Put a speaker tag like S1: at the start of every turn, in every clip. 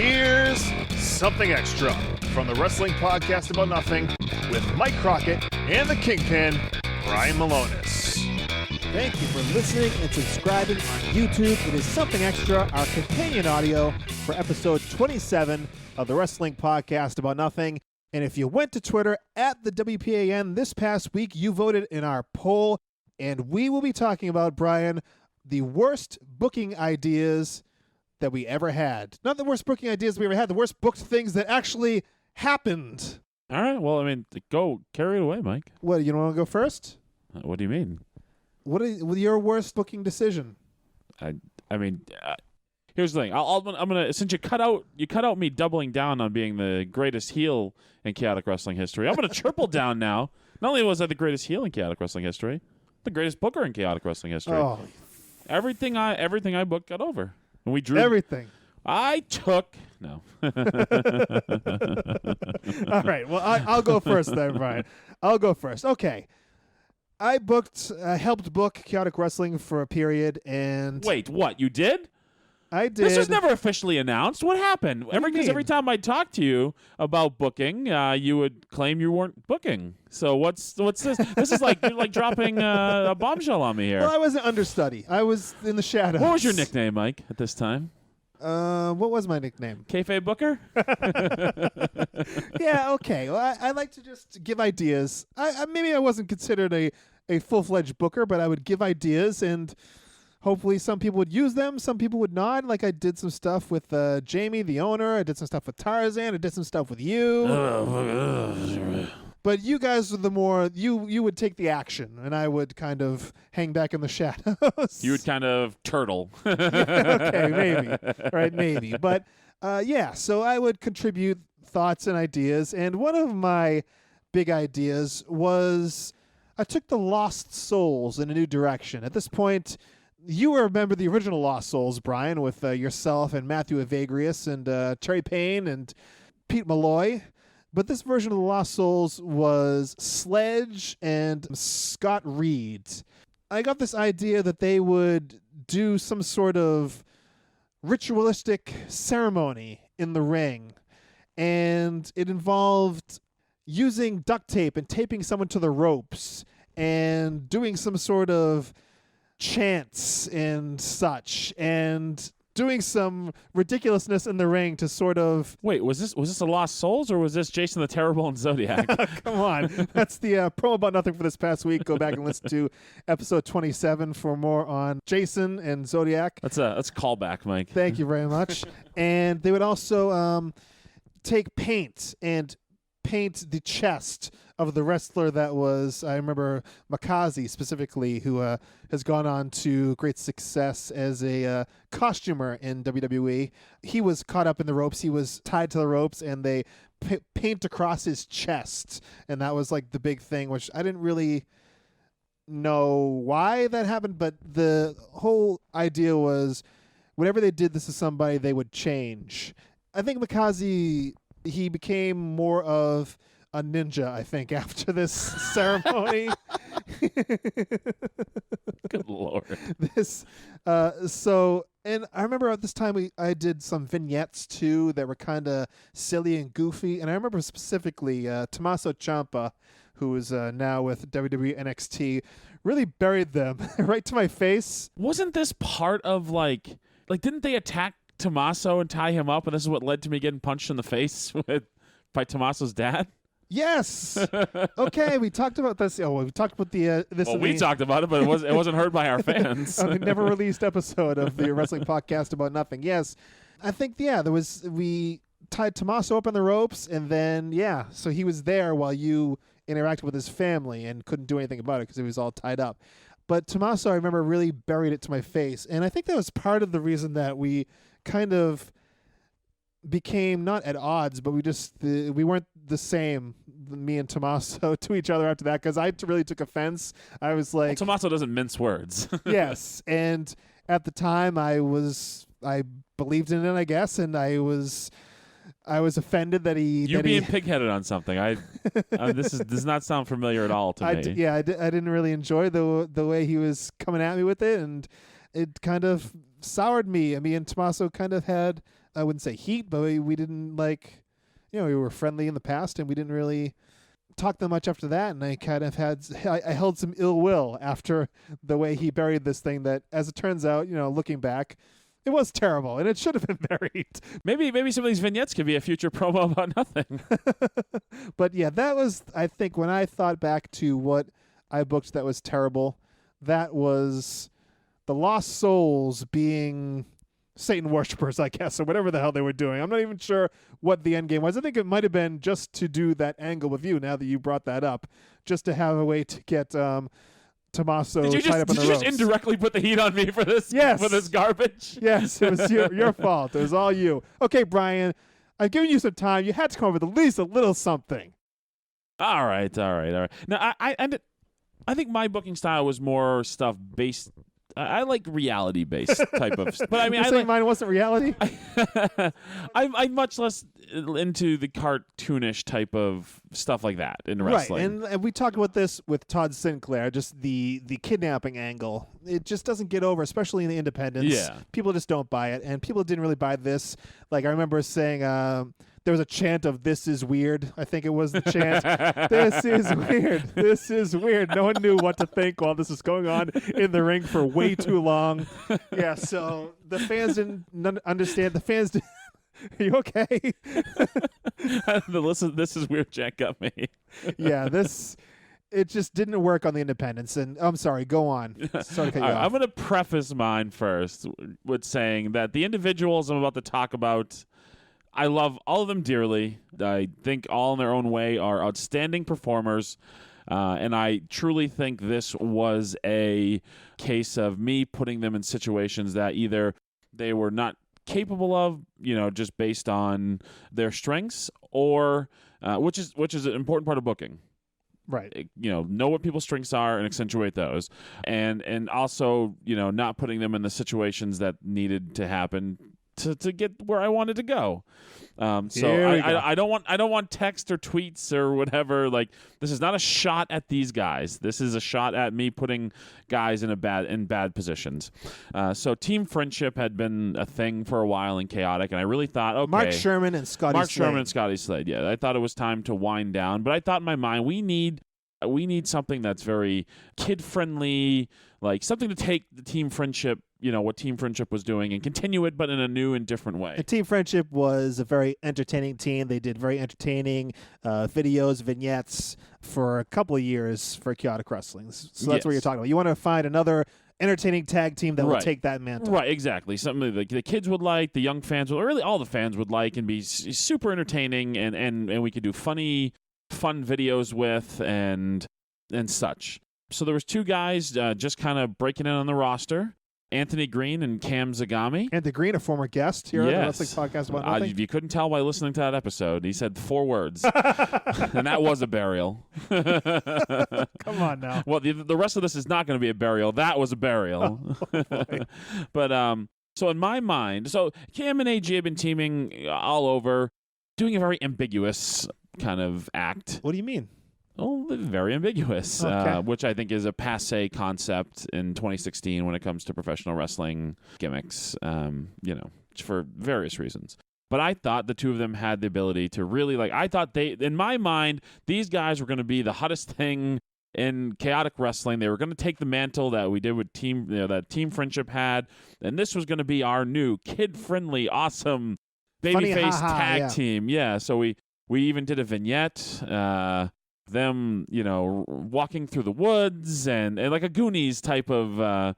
S1: Here's something extra from the Wrestling Podcast About Nothing with Mike Crockett and the Kingpin, Brian Milonas.
S2: Thank you for listening and subscribing on YouTube. It is Something Extra, our companion audio for episode 27 of the Wrestling Podcast About Nothing. And if you went to Twitter at the WPAN this past week, you voted in our poll, and we will be talking about, Brian, the worst booking ideas that we ever had. Not the worst booking ideas we ever had, the worst booked things that actually happened.
S3: All right. Well, I mean, go carry it away, Mike.
S2: What, you don't want to go first?
S3: What do you mean?
S2: What is your worst booking decision?
S3: I mean, here's the thing. I'm gonna since you cut out me doubling down on being the greatest heel in chaotic wrestling history. I'm gonna triple down now. Not only was I the greatest heel in chaotic wrestling history, the greatest booker in chaotic wrestling history.
S2: Oh,
S3: everything I booked got over. And we drew
S2: everything.
S3: I took no.
S2: All right. Well, I'll go first then, Brian. I'll go first. Okay. I helped book chaotic wrestling for a period, and
S3: Wait, what? You did?
S2: I did.
S3: This was never officially announced. What happened?
S2: Because
S3: every time I talked to you about booking, you would claim you weren't booking. So what's this? This is like you're like dropping a bombshell on me here.
S2: Well, I was an understudy. I was in the shadows.
S3: What was your nickname, Mike, at this time?
S2: What was my nickname?
S3: Kayfabe Booker?
S2: Yeah, okay. Well, I like to just give ideas. Maybe I wasn't considered a full-fledged booker, but I would give ideas, and hopefully some people would use them, some people would not. Like I did some stuff with Jamie, the owner. I did some stuff with Tarzan. I did some stuff with you. But you guys were the more, you would take the action, and I would kind of hang back in the shadows.
S3: You would kind of turtle.
S2: Okay, maybe. Right, maybe. But, yeah, so I would contribute thoughts and ideas, and one of my big ideas was I took the Lost Souls in a new direction. At this point, you remember the original Lost Souls, Brian, with yourself and Matthew Evagrius and Terry Payne and Pete Malloy. But this version of the Lost Souls was Sledge and Scott Reed. I got this idea that they would do some sort of ritualistic ceremony in the ring. And it involved using duct tape and taping someone to the ropes and doing some sort of chants and such, and doing some ridiculousness in the ring to sort of...
S3: Wait, was this the Lost Souls, or was this Jason the Terrible and Zodiac?
S2: Come on. That's the promo about nothing for this past week. Go back and listen to episode 27 for more on Jason and Zodiac.
S3: That's a callback, Mike.
S2: Thank you very much. And they would also take paint and paint the chest of the wrestler that was, I remember Makazi specifically, who has gone on to great success as a costumer in WWE. He was caught up in the ropes. He was tied to the ropes, and they paint across his chest. And that was like the big thing, which I didn't really know why that happened, but the whole idea was whenever they did this to somebody, they would change. I think Makazi, he became more of a ninja, I think, after this ceremony.
S3: Good Lord.
S2: And I remember at this time I did some vignettes too that were kind of silly and goofy. And I remember specifically Tommaso Ciampa, who is now with WWE NXT, really buried them right to my face.
S3: Wasn't this part of like didn't they attack Tommaso and tie him up, and this is what led to me getting punched in the face by Tommaso's dad?
S2: Yes. Okay, we talked about this. Oh, we talked about this.
S3: Well, we talked about it, but it wasn't heard by our fans.
S2: On the never released episode of the Wrestling Podcast About Nothing. Yes, I think we tied Tommaso up on the ropes, and then so he was there while you interacted with his family and couldn't do anything about it because he was all tied up. But Tommaso, I remember, really buried it to my face, and I think that was part of the reason that we kind of became not at odds, but we weren't the same, me and Tommaso, to each other after that, because I really took offense. I was like...
S3: Well, Tommaso doesn't mince words.
S2: Yes, and at the time I believed in it, I guess, and I was offended that he...
S3: You being pig-headed on something. This does not sound familiar at all to me.
S2: I didn't really enjoy the way he was coming at me with it, and it kind of soured me. I mean, Tommaso kind of had I wouldn't say heat, but we didn't like, we were friendly in the past, and we didn't really talk that much after that. And I kind of I held some ill will after the way he buried this thing that, as it turns out, looking back, it was terrible, and it should have been buried.
S3: Maybe some of these vignettes could be a future promo about nothing.
S2: But yeah, that was, I think, when I thought back to what I booked that was terrible, that was the Lost Souls being Satan worshippers, I guess, or whatever the hell they were doing. I'm not even sure what the end game was. I think it might have been just to do that angle with you, now that you brought that up, just to have a way to get Tommaso tied up in the ropes. Did you just
S3: indirectly put the heat on me for this?
S2: Yes.
S3: For this garbage?
S2: Yes, it was your fault. It was all you. Okay, Brian, I've given you some time. You had to come up with at least a little something.
S3: All right. Now, I think my booking style was more stuff based. I like reality-based type of stuff. But I mean,
S2: You're saying mine wasn't reality?
S3: I'm much less into the cartoonish type of stuff like that in wrestling.
S2: Right, and we talked about this with Todd Sinclair, just the kidnapping angle. It just doesn't get over, especially in the independents.
S3: Yeah.
S2: People just don't buy it, and people didn't really buy this. Like, I remember saying there was a chant of "This is weird." I think it was the chant. This is weird. This is weird. No one knew what to think while this was going on in the ring for way too long. Yeah, so the fans didn't understand. The fans didn't. Are you okay?
S3: This is weird chant got me.
S2: Yeah, it just didn't work on the independents. And I'm sorry, go on. Sorry to cut you off.
S3: I'm going to preface mine first with saying that the individuals I'm about to talk about, I love all of them dearly. I think all in their own way are outstanding performers. And I truly think this was a case of me putting them in situations that either they were not capable of, just based on their strengths, or which is an important part of booking.
S2: Right.
S3: Know what people's strengths are and accentuate those, and also not putting them in the situations that needed to happen to get where I wanted to go. So I don't want text or tweets or whatever. Like, this is not a shot at these guys. This is a shot at me putting guys in bad positions. So team friendship had been a thing for a while in Chaotic, and I really thought, okay,
S2: Mark Sherman and Scotty
S3: Slade. Yeah, I thought it was time to wind down, but I thought in my mind we need something that's very kid friendly, like something to take the team friendship, what Team Friendship was doing, and continue it, but in a new and different way.
S2: And Team Friendship was a very entertaining team. They did very entertaining videos, vignettes for a couple of years for Chaotic Wrestling. So that's what you're talking about. You want to find another entertaining tag team that will take that mantle.
S3: Right, exactly. Something that the kids would like, the young fans would, or really all the fans would like, and be super entertaining, and we could do fun videos with and such. So there was two guys just kind of breaking in on the roster. Anthony Green and Cam Zagami.
S2: Anthony Green, a former guest here on the Wrestling Podcast About Nothing.
S3: You couldn't tell by listening to that episode. He said 4 words, and that was a burial.
S2: Come on now.
S3: Well, the rest of this is not going to be a burial. That was a burial. But so in my mind, Cam and AG have been teaming all over, doing a very ambiguous kind of act.
S2: What do you mean?
S3: Oh, very ambiguous, which I think is a passé concept in 2016 when it comes to professional wrestling gimmicks, for various reasons. But I thought the two of them had the ability to really, I thought in my mind, these guys were going to be the hottest thing in Chaotic Wrestling. They were going to take the mantle that we did with that Team Friendship had, and this was going to be our new kid-friendly, awesome, babyface tag team. Yeah, so we even did a vignette, them, walking through the woods and like a Goonies type of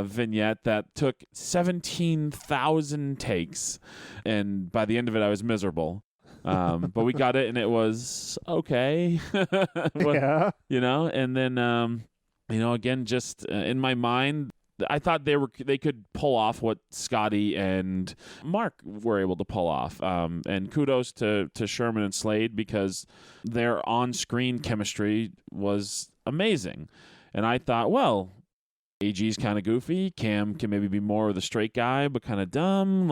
S3: vignette that took 17,000 takes, and by the end of it, I was miserable. But we got it, and it was okay.
S2: Yeah.
S3: And then, again, just in my mind, I thought they could pull off what Scotty and Mark were able to pull off. And kudos to Sherman and Slade, because their on-screen chemistry was amazing. And I thought, well, AG's kind of goofy. Cam can maybe be more of the straight guy, but kind of dumb.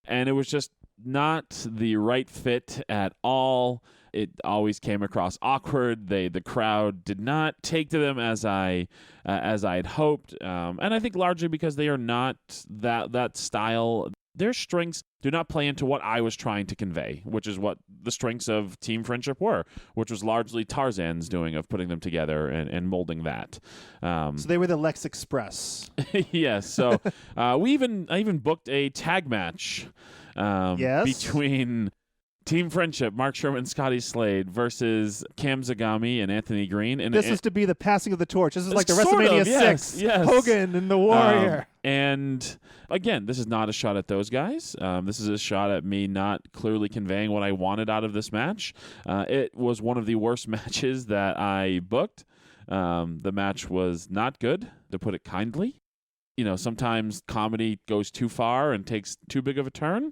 S3: And it was just not the right fit at all. It always came across awkward. The crowd did not take to them as I had hoped, and I think largely because they are not that style. their strengths do not play into what I was trying to convey, which is what the strengths of Team Friendship were, which was largely Tarzan's doing of putting them together and molding that.
S2: So they were the Lex Express.
S3: Yes. So I even booked a tag match between Team Friendship, Mark Sherman, Scotty Slade versus Cam Zagami and Anthony Green. And
S2: this is to be the passing of the torch. This is like the WrestleMania 6, Hogan and the Warrior.
S3: And again, this is not a shot at those guys. This is a shot at me not clearly conveying what I wanted out of this match. It was one of the worst matches that I booked. The match was not good, to put it kindly. Sometimes comedy goes too far and takes too big of a turn.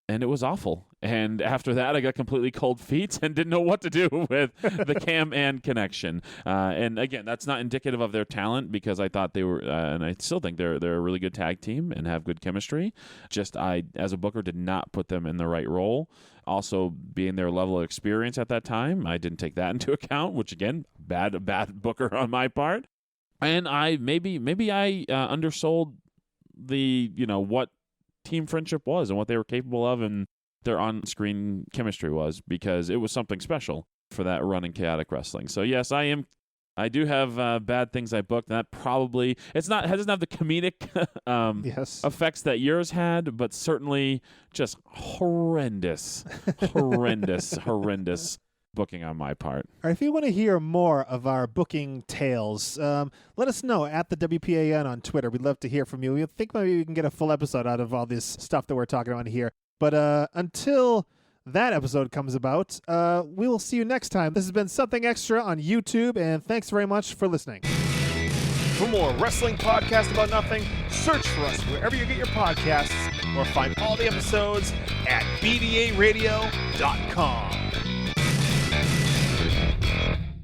S3: And it was awful. And after that, I got completely cold feet and didn't know what to do with the Cam and connection. And again, that's not indicative of their talent, because I thought they were, and I still think they're a really good tag team and have good chemistry. Just I, as a booker, did not put them in the right role. Also, being their level of experience at that time, I didn't take that into account, which again, bad booker on my part. And I maybe I undersold the what Team Friendship was and what they were capable of and their on-screen chemistry was, because it was something special for that run in Chaotic Wrestling. So yes, I do have bad things I booked. And that probably it doesn't have the comedic effects that yours had, but certainly just horrendous booking on my part.
S2: Or if you want to hear more of our booking tales, let us know at the WPAN on Twitter. We'd love to hear from you. We think maybe we can get a full episode out of all this stuff that we're talking about here. But until that episode comes about, we will see you next time. This has been Something Extra on YouTube, and thanks very much for listening.
S1: For more wrestling podcast about nothing, search for us wherever you get your podcasts, or find all the episodes at bdaradio.com.